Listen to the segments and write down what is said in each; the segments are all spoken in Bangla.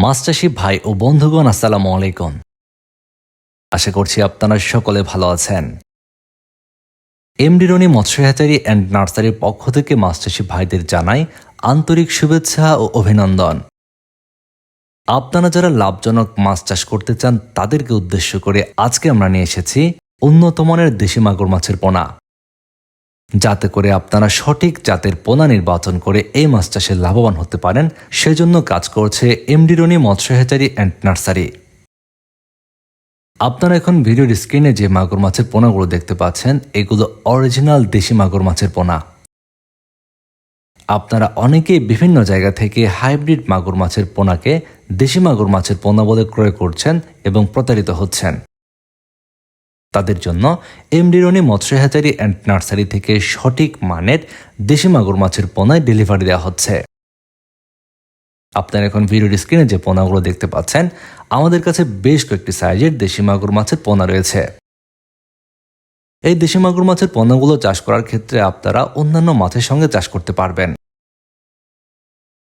মাছ চাষী ভাই ও বন্ধুগণ, আসসালামু আলাইকুম। আশা করছি আপনারা সকলে ভালো আছেন। এমডি রনি মৎস্য হ্যাচারি অ্যান্ড নার্সারির পক্ষ থেকে মাছ চাষী ভাইদের জানাই আন্তরিক শুভেচ্ছা ও অভিনন্দন। আপনারা যারা লাভজনক মাছ চাষ করতে চান তাদেরকে উদ্দেশ্য করে আজকে আমরা নিয়ে এসেছি উন্নত মানের দেশি মাগুর মাছের পোনা, যাতে করে আপনারা সঠিক জাতের পোনা নির্বাচন করে এই মাছ চাষে লাভবান হতে পারেন। সেজন্য কাজ করছে এমডি রনি মৎস্য হ্যাচারি অ্যান্ড নার্সারি। আপনারা এখন ভিডিওর স্ক্রিনে যে মাগুর মাছের পোনাগুলো দেখতে পাচ্ছেন, এগুলো অরিজিনাল দেশি মাগুর মাছের পোনা। আপনারা অনেকেই বিভিন্ন জায়গা থেকে হাইব্রিড মাগুর মাছের পোনাকে দেশি মাগুর মাছের পোনা বলে ক্রয় করছেন এবং প্রতারিত হচ্ছেন। তাদের জন্য এমডি রনি মৎস্য হ্যাচারি অ্যান্ড নার্সারি থেকে সঠিক মানের দেশি মাগুর মাছের পোনায় ডেলিভারি দেওয়া হচ্ছে। আপনারা এখন ভিডিওর স্ক্রিনে যে পোনাগুলো দেখতে পাচ্ছেন, আমাদের কাছে বেশ কয়েকটি সাইজের দেশি মাগুর মাছের পোনা রয়েছে। এই দেশি মাগুর মাছের পোনাগুলো চাষ করার ক্ষেত্রে আপনারা অন্যান্য মাছের সঙ্গে চাষ করতে পারবেন।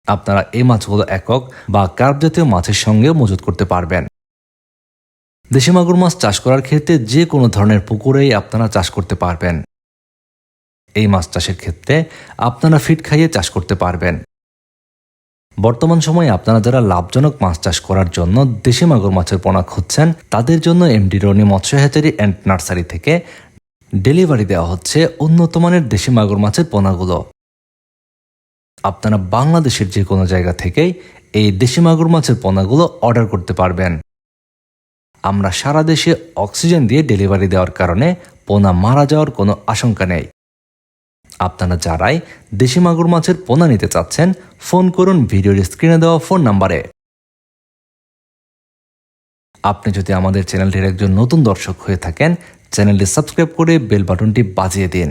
আপনারা এই মাছগুলো একক বা কার্প জাতীয় মাছের সঙ্গেও মজুত করতে পারবেন। দেশি মাগুর মাছ চাষ করার ক্ষেত্রে যে কোনো ধরনের পুকুরেই আপনারা চাষ করতে পারবেন। এই মাছ চাষের ক্ষেত্রে আপনারা ফিড খাইয়ে চাষ করতে পারবেন। বর্তমান সময়ে আপনারা যারা লাভজনক মাছ চাষ করার জন্য দেশি মাগুর মাছের পোনা খুঁজছেন, তাদের জন্য এমডি রনি মৎস্য হ্যাচারি অ্যান্ড নার্সারি থেকে ডেলিভারি দেওয়া হচ্ছে উন্নত মানের দেশি মাগুর মাছের পোনাগুলো। আপনারা বাংলাদেশের যে কোনো জায়গা থেকেই এই দেশি মাগুর মাছের পোনাগুলো অর্ডার করতে পারবেন। আমরা সারা দেশে অক্সিজেন দিয়ে ডেলিভারি দেওয়ার কারণে পোনা মারা যাওয়ার কোনো আশঙ্কা নেই। আপনারা যারাই দেশি মাগুর মাছের পোনা নিতে চাচ্ছেন, ফোন করুন ভিডিওর স্ক্রিনে দেওয়া ফোন নাম্বারে। আপনি যদি আমাদের চ্যানেলটির একজন নতুন দর্শক হয়ে থাকেন, চ্যানেলটি সাবস্ক্রাইব করে বেল বাটনটি বাজিয়ে দিন।